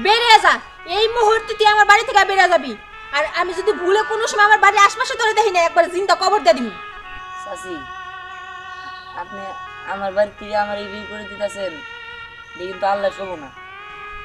বেরিয়ে যা, এই মুহূর্তে তুই আমার বাড়ি থেকে বেরিয়ে যাবি। আর আমি যদি ভুলে কোনো সময় আমার বাড়ির আশপাশে তোরে দেখি না, একবার জিন্দা কবর দিয়ে দিবি। চাচি, আপনি আমার বাড়ি থেকে আমার এই বিয়ে করে দিতেছেন, কিন্তু আল্লাহ শোভো না।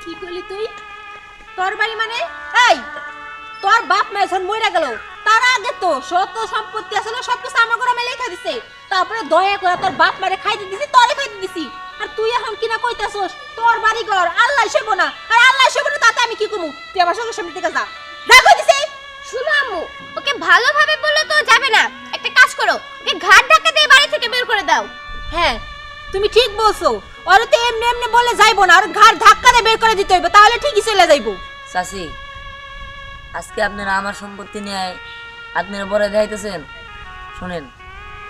কি করলি তুই? তোর বাড়ি মানে? এই, তোর বাপ মা যখন মরে গেল তার আগে তো শত সম্পত্তি আছে, সব কিছু আমার ঘরে আমি লেখা দিছে। তারপরে দয়া করে তোর বাপ মারে খাইতে দিছি, তোরে খাইতে দিছি। আর তুই এখন কিনা কইতাছস তোর বাড়ি ঘর আল্লাহ সেব না, আর আল্লাহ সেব না তাতে আমি কি করব? তুই আমার সঙ্গে সামনে থেকে যা, যা কইতেছি। শুনো আম্মু, ওকে ভালোভাবে বললে তো যাবে না। একটা কাজ করো, ওকে ঘাট ধাক্কা দিয়ে বাড়ি থেকে বের করে দাও। হ্যাঁ, তুমি ঠিক বলছো। ওর তো এমনি এমনি বলে যাইবো না, আর ঘাড় ধাক্কা দিয়ে বের করে দিতে হইব, তাহলে ঠিকই চলে যাইবো। চাচি, আজকে আপনারা আমার সম্পত্তি নিয়ে আপনারা বড় দেখাইতেছেন। শুনেন,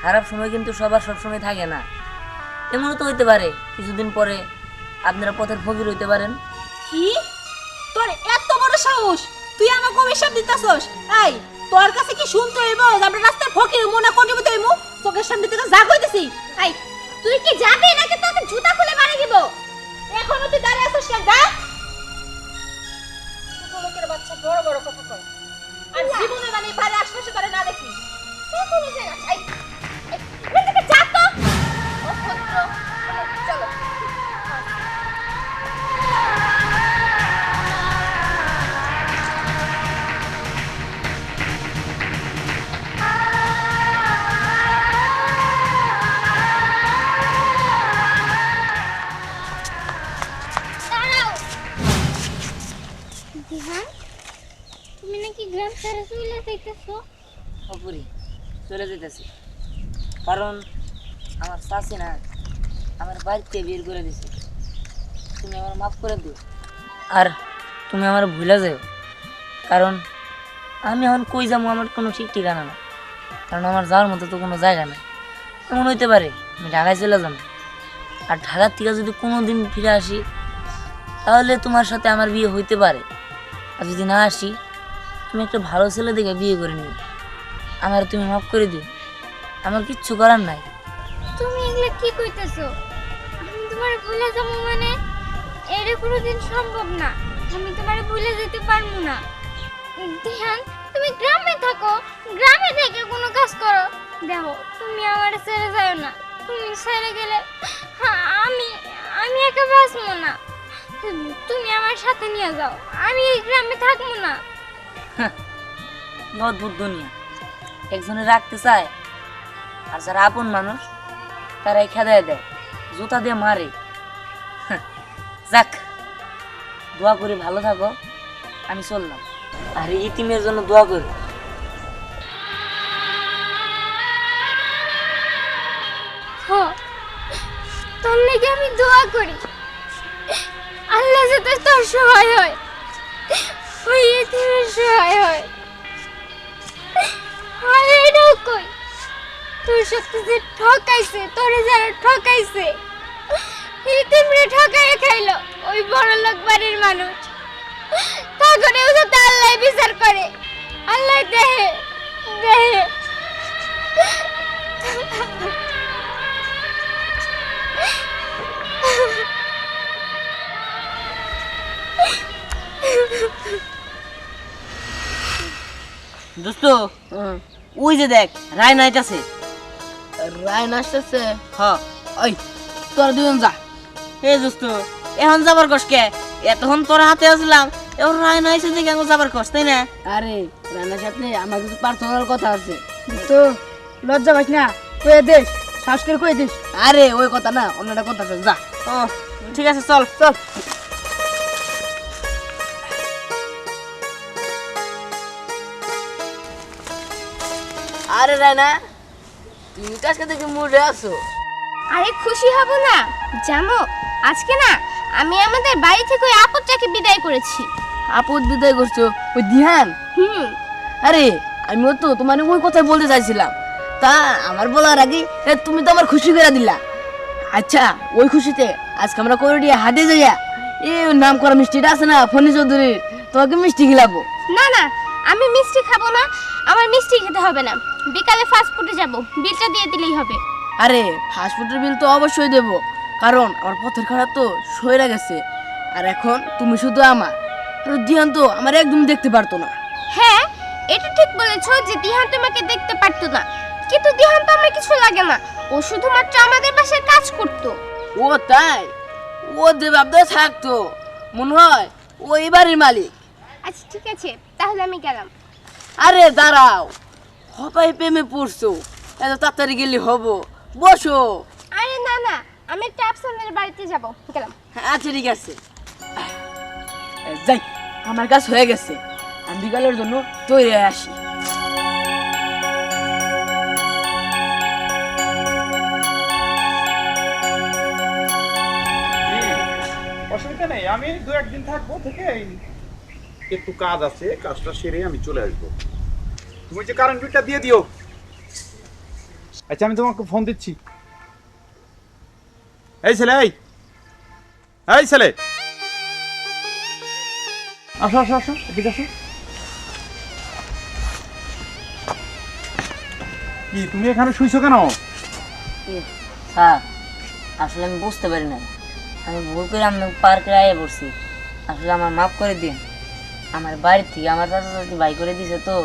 খারাপ সময় কিন্তু সবার সবসময় থাকে না। এমনও তো হইতে পারে কিছুদিন পরে আপনারা পথের ফকির হইতে পারেন। কি? তোর এত বড় সাহস, তুই আমাকে অভিশাপ দিতাছস? এই, তোর কাছে কি শুনতে হইব যে আমরা রাস্তার ফকির মনে কোটিপতি হইমু? চোখের সামনে থেকে যা কইতেছি। এই, তুই কি যাবি নাকি তোকে জুতা খুলে বাড়ি দিব? এখনো তুই দাঁড়িয়ে আছিস কেন? যা। ছোট লোকের বাচ্চা বড় বড় কথা কয়, আর জীবনে জানি বাড়ি আশপাশে করে না দেখি। কখনো যায় না। এই, এখান থেকে যা তো। অভদ্র। চলো। দাঁড়াও। দিহান, তুমি নাকি গ্রাম ছেড়ে চলে যাইতেছো? অপুরি, চলে যেতেছি। কারণ আমার চাচি না আমার বাড়িতে বের করে দিছে। তুমি আমার মাফ করে দিও, আর তুমি আমার ভুলে যাও। কারণ আমি এখন কই যাবো আমার কোনো ঠিক ঠিকানা না। কারণ আমার যাওয়ার মতো তো কোনো জায়গা নেই। এমন হইতে পারে আমি ঢাকায় চলে যাবো, আর ঢাকার থেকে যদি কোনো দিন ফিরে আসি তাহলে তোমার সাথে আমার বিয়ে হইতে পারে। আর যদি না আসি, তুমি একটা ভালো ছেলে দেখে বিয়ে করে নিও। আমার তুমি মাফ করে দিও, আমার কিচ্ছু করার নাই। তুমি এগুলা কি কইতেছো? আমি তোমার ভুলে যাবো মানে? এটা কোনোদিন সম্ভব না। আমি তোমার ভুলে যেতে পারবো না। ধ্যান, তুমি গ্রামে থাকো, গ্রামে থেকে কোনো কাজ করো। দেখো, তুমি আমার ছেড়ে যাও না। তুমি ছেড়ে গেলে আমি আমি একা বাঁচবো না। তুমি আমার সাথে নিয়ে যাও, আমি এই গ্রামে থাকবো না। কি অদ্ভুত দুনিয়া, একজনে রাখতে চায় আর যারা আপন মানুষ তারাই খেদায় দেয়, জুতা দিয়ে মারে। যাক, দোয়া করি ভালো থাকো, আমি চললাম। আর ইতিমের জন্য দোয়া করি। তোর লেগে আমি দোয়া করি, আল্লাহ যাতে তোর সহায় হয়, ওই ইতিমের সহায় হয়। আর এটাও কই, তোর সাথে যে ঠকাইছে, তোরে যারা ঠকাইছে, ইতিমরে ঠকাইয়া খাইলো ওই বড় লোক বাড়ির মানুষ, তখনও যাতে আল্লাহ বিচার করে, আল্লাহ দেহে দেহে। দোস্ত, ওই যে দেখ রায় নাইতাছে। রায় আসতেছে। হ্যাঁ, ওই তোরা দুজন যা। এই দোস্ত, এখন যাবার কষ্টকে, এতক্ষণ তোর হাতে আসলাম, এখন রায় নাইছে দেখে এখন যাবার কষ্ট, তাই না? আরে রান্নার সাথে আমার কিছু পার্সোনাল কথা আছে। তো লজ্জা পাইস না, কয়ে দিস, শ্বাস করে কয়ে দিস। আরে ওই কথা না, অন্য একটা কথা আছে, যা। ও ঠিক আছে, চল চল। আরে রায়না, তুমি তো আজকে দেখি মুডে আছো। আরে খুশি হব না, জানো আজকে না আমি আমাদের বাড়ি থেকে ওই আপদটাকে বিদায় করেছি। আপদ বিদায় করছো? ওই দিহান? আরে আমিও তো তোমার ওই কথাই বলতে চাইছিলাম, তা আমার বলার আগে তুমি তো আমার খুশি করে দিলা। আচ্ছা, ওই খুশিতে আজকে আমরা করিডিয়া হাটে যাইয়া এই নাম করা মিষ্টিটা আছে না ফণি চৌধুরীর, তোমাকে মিষ্টি খিলাবো। না না, আমি মিষ্টি খাবো না, আমার মিষ্টি খেতে হবে না। বিকালে ফাস্ট ফুডে যাব, বিলটা দিয়ে দিলেই হবে। আরে ফাস্ট ফুডের বিল তো অবশ্যই দেবো, কারণ আমার পথের খারাপ তো সইরা গেছে। আর এখন তুমি শুধু আমার। আর দিহান তো আমার একদম দেখতে পারতো না। হ্যাঁ, এটা ঠিক বলেছো যে দিহান তোমাকে দেখতে পারতো না, কিন্তু দিহান তো আমার কিছু লাগে না, ও শুধুমাত্র আমাদের বাসায় কাজ করতো। ও তাই? ও যে ভাবতে থাকতো মনে হয় ও এবারের মালিক। আচ্ছা ঠিক আছে, তাহলে আমি গেলাম। আরে দাঁড়াও, হপাই প্রেমে পড়ছো, এত তাড়াতাড়ি গেলে হবো? বসো। আরে না না, আমি একটা আফসানের বাড়িতে যাব, গেলাম। আচ্ছা ঠিক আছে, যাই, আমার কাজ হয়ে গেছে, আমি বিকালের জন্য তৈরি হয়ে আসি। অসুবিধা নেই, আমি 2-1 দিন থাকবো, থেকে একটু কাজ আছে, কাজটা সেরে আমি চলে আসবো। তুমি যে কারেন্ট বিলটা দিয়ে দিও। আচ্ছা, আমি তোমাকে ফোন দিচ্ছি। এই ছেলে, এই ছেলে, আসো আসো আসো, এদিকে আসো। কি তুমি এখানে শুইছো কেন? স্যার, আসলে আমি বুঝতে পারি না, আমি ভুল করে আমি পার্কে আয়ে পড়ছি। আসলে আমার মাফ করে দিন। আমার বাড়ি থেকে আমার চাচা চাচি ভাই করে দিছে, তো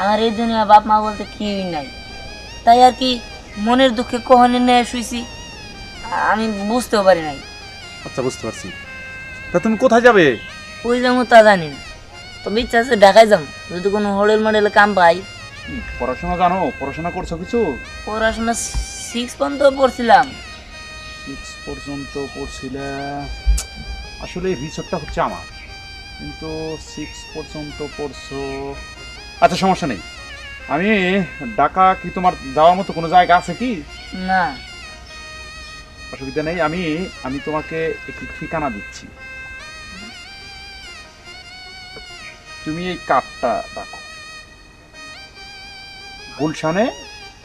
আমার এই দুনিয়া বাপ মা বলতে কিছুই নাই। তাই আর কি মনের দুঃখে কখনো নিয়ে শুইছি, আমি বুঝতেও পারি নাই। আচ্ছা, বুঝতে পারছি। তা তুমি কোথায় যাবে? ওই যাবো তা জানি না, তবে ইচ্ছা আছে ঢাকায় যাবো, যদি কোনো হোটেল মডেলে কাম পাই। পড়াশোনা জানো? পড়াশোনা করছো কিছু? পড়াশোনা 6 পর্যন্ত পড়ছিলাম। 6 পর্যন্ত পড়ছিলে? আসলে রিসোর্টটা হচ্ছে আমার, কিন্তু 6 পর্যন্ত পড়ছো। আচ্ছা, সমস্যা নেই। আমি ঢাকা কি তোমার যাওয়ার মতো কোনো জায়গা আছে কি? না। অসুবিধা নেই, আমি তোমাকে একটি ঠিকানা দিচ্ছি। তুমি এই কার্ডটা রাখো, গুলশানে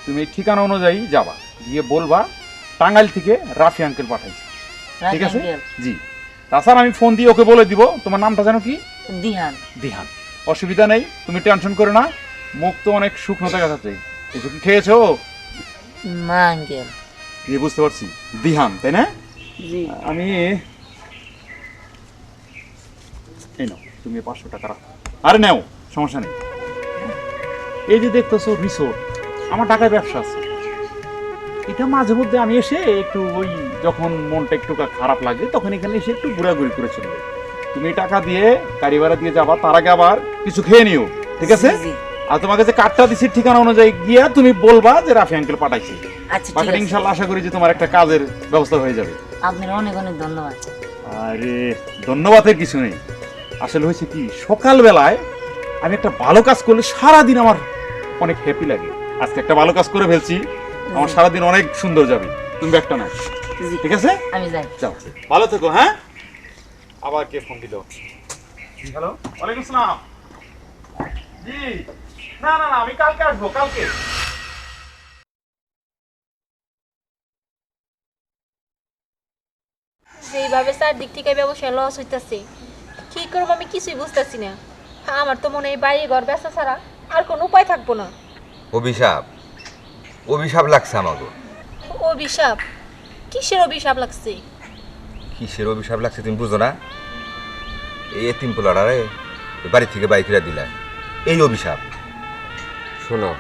তুমি এই ঠিকানা অনুযায়ী যাবা, গিয়ে বলবা টাঙ্গাইল থেকে রাফি আঙ্কেল পাঠাইছে। ঠিক আছে? জি। তাছাড়া আমি ফোন দিয়ে ওকে বলে দিব। তোমার নামটা জানো কি? দিহান। দিহান। অসুবিধা নেই, তুমি টেনশন করো না। মুখ তো অনেক শুকনো দেখা যাচ্ছে, কিছু কি খেয়েছো? না আঙ্কেল। জি, বুঝতে পারছি। দিহান, তাই না? জি। আমি এই নাও, তুমি 500 টাকা রাখো। আরে নাও, সমস্যা নেই। এই যে দেখতেছো রিসোর্ট, আমার ঢাকায় ব্যবসা আছে। এটা মাঝে মধ্যে আমি এসে একটু ওই যখন মনটা একটু খারাপ লাগে তখন এখানে এসে একটু ঘোরাঘুরি করে চলে যাই। তুমি টাকা দিয়ে গাড়ি ভাড়া দিয়ে যাবা, তার আগে আবার কিছু খেয়ে নিও, ঠিক আছে? জি। আর তোমাকে যে কার্ডটা দিছি ঠিকানা অনুযায়ী গিয়া তুমি বলবা যে রাফি আঙ্কেল পাঠাইছে। আচ্ছা ঠিক বাকি আছে। ইনশাআল্লাহ আশা করি যে তোমার একটা কাজের ব্যবস্থা হয়ে যাবে। আপনার অনেক অনেক ধন্যবাদ। আরে ধন্যবাদের কিছু নেই। আসলে হয়েছে কি, সকালবেলায় আমি একটা ভালো কাজ করলে সারাদিন আমার অনেক হ্যাপি লাগে। আজকে একটা ভালো কাজ করে ফেলছি, আমার সারাদিন অনেক সুন্দর যাবে। তুমি ব্যাগটা নাও, জি। ঠিক আছে? আমি যাই। যাও, ভালো থেকো। হ্যাঁ, আবার কে ফোন দিল? হ্যালো, ওয়ালাইকুম আসসালাম। জি, না না না, আমি কালকে আসবো, কালকে। যেইভাবে চারদিক থেকে ব্যবসা লস হইতাছে, কি করবো আমি কিছুই বুঝতেছি না। আমার তো মনে হয় বাড়ি ঘর বেচা ছাড়া আর কোনো উপায় থাকবো না। অভিশাপ, অভিশাপ লাগছে আমাকে। অভিশাপ? কিসের অভিশাপ লাগছে? কিসের অভিশাপ লাগছে তুমি বুঝো না? এই এতিম পোলারে বাড়ি থেকে বাইক ফিরা দিলা, এই অভিশাপ। শোনো,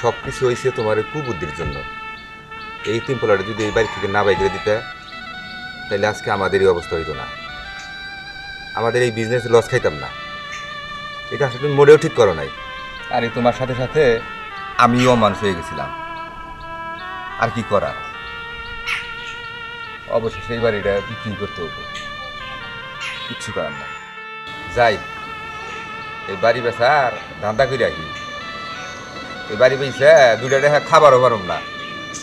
সব কিছু হয়েছে তোমার এই কুবুদ্ধির জন্য। এই এতিম পোলারে যদি এই বাড়ি থেকে না বাইক করে দিতে, তাহলে আজকে আমাদের এই অবস্থা হইতো না, আমাদের এই বিজনেস লস খাইতাম না। এটা আসলে তুমি মোটেও ঠিক করো নাই। আর এই তোমার সাথে সাথে আমিও মানুষ হয়ে গেছিলাম। আর কি করা, অবশ্যই সেই বাড়িটা বিক্রি করতে হতো, কিচ্ছু করার না। যাই, এই বাড়ি বেচার ধান্দা করে রাখি। এই বাড়ি বেচে 2টা টাকা খাবারও পারব না,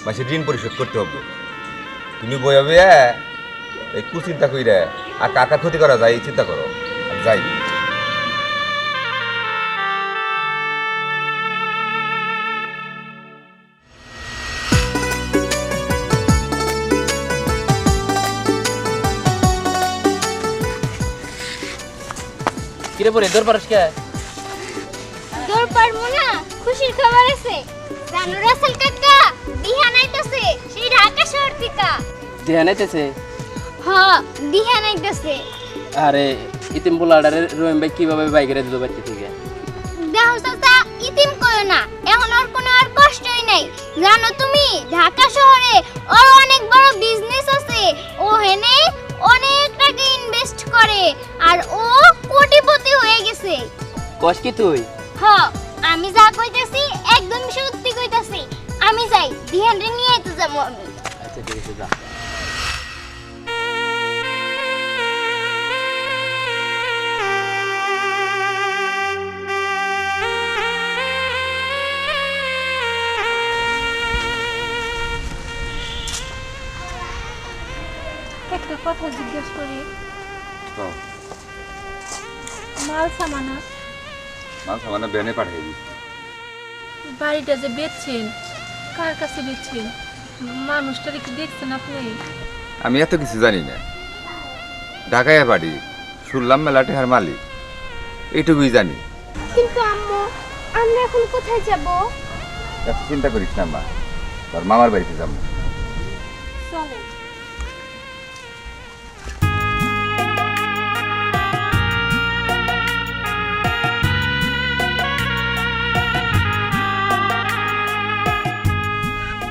মাসে ঋণ পরিশোধ করতে হবে। তুমি বই হবে এই কুচিন্তা কইরা আর কাকা ক্ষতি করা যায় এই চিন্তা করো। যাই। কিরে পরে দর পারস কে? দৌড় পারবো না, খুশির খবর আছে। জানো রাসেল কাকা, দিহান আইতাছে সেই ঢাকা শহর থেকে। দিহান আইতেছে? দিহান আইতাছে। আরে ইতিম পোলাডারে রহিম ভাই কিভাবে বাইকেরে দিল বাড়ি থেকে? দেখো চাচা, ইতিম কইও না, এখন ওর কোনো আর কষ্টই নাই। জানো তুমি, ঢাকা শহরে ওর অনেক বড় বিজনেস আছে, ও হেনে অনেক টাকা ইনভেস্ট করে আর ও কোটিপতি হয়ে গেছে। কষ্ট কি তুই? আমি যা কইতাছি একদম সত্যি কইতাছি। আমি যাই, দিহানরে নিয়ে আইতে যাবো আমি। আচ্ছা ঠিক আছে, যা। একটা কথা জিজ্ঞেস করি, মাল সামানা মানে বেনে পাঠিয়ে দিই। বাড়িটা যে বেচছেন, কার কাছে বেচছেন? মানুষটারে কি দেখছেন আপনি? আমি এত কিছু জানি না। ঢাকায় বাড়ি, শুনলাম মেলাটি হার মালিক, এইটুকুই জানি। কিন্তু আম্মু, আমরা এখন কোথায় যাব? এত চিন্তা করিস না মা, তোর মামার বাড়িতে যাবো। চলেন।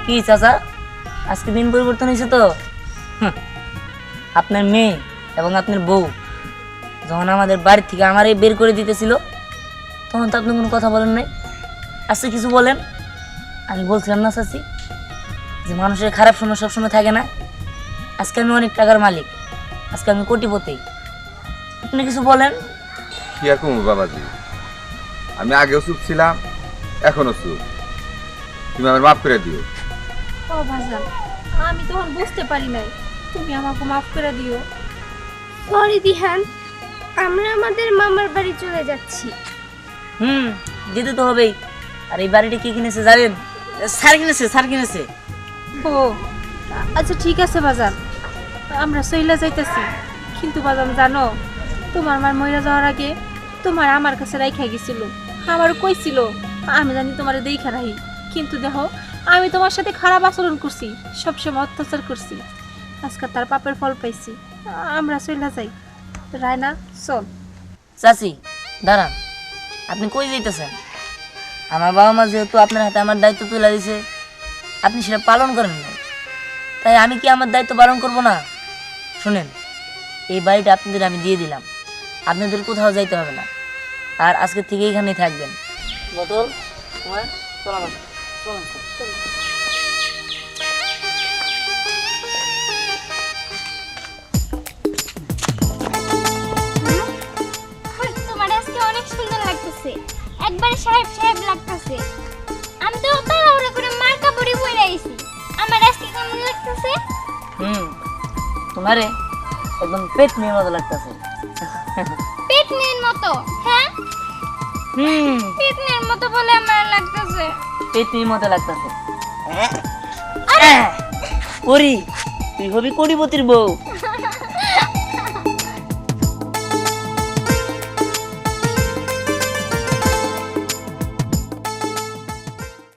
কি চাচা, আজকে দিন পরিবর্তন হয়েছে তো? আপনার মেয়ে এবং আপনার বউ যখন আমাদের বাড়ি থেকে আমারই বের করে দিতেছিল, তখন তো আপনি কোনো কথা বলেন নাই। আজকে কিছু বলেন? আমি বলছিলাম না চাচি যে মানুষের খারাপ সময় সবসময় থাকে না। আজকে আমি অনেক টাকার মালিক, আজকে আমি কোটিপতি। আপনি কিছু বলেন? কি আর কমু বাবাজি, আমি আগেও চুপ ছিলাম, এখনো চুপ। তুমি আমার মাফ করে দিও। ও ভাজান, আমি তখন বুঝতে পারি নাই, তুমি আমাকে মাফ করে দিও। সরি দিহান, আমরা আমাদের মামার বাড়ি চলে যাচ্ছি। যেতে তো হবেই। আর এই বাড়িটা কি কিনেছে জানেন? স্যার কিনেছে। ও আচ্ছা ঠিক আছে বাজান, আমরা সইলা যাইতেছি। কিন্তু বাজান জানো, তোমার মার মইরা যাওয়ার আগে তোমার আমার কাছে রাইখা গেছিল। আমার কইছিল আমি জানি তোমারে দেখা রাহি, কিন্তু দেখো আমি তোমার সাথে খারাপ আচরণ করছি, সবসময় অত্যাচার করছি। আজকে তার পাপের ফল পাইছি। আমরা চইলা যাই। রায়না চল। চাচি দাঁড়ান, আপনি কই যাইতেছেন? আমার বাবা মা যেহেতু আপনার হাতে আমার দায়িত্ব তুলে দিয়েছে, আপনি সেটা পালন করেন না, তাই আমি কি আমার দায়িত্ব পালন করব না? শুনেন, এই বাড়িটা আপনাদের আমি দিয়ে দিলাম, আপনাদের কোথাও যাইতে হবে না। আর আজকে থেকে এখানেই থাকবেন। বোতল তোমার চলো না, চলো চলো। তোমার আজকে অনেক সুন্দর লাগতেছে, একবারে সাহেব সাহেব লাগতেছে। আমি তো তাড়াহুড়ো করে মার কাপড়ে পরে আইছি। আমার আজকে কেমন লাগতেছে? তোমারে একদম পেট মেয়ের মতো লাগতেছে। পেটনের মতো? হ্যাঁ, পেটনের মতো বলে আমার লাগতেছে। পেট মেয়ের মতো লাগতেছে। ওরি, তুই হবি কোটিপতির বউ।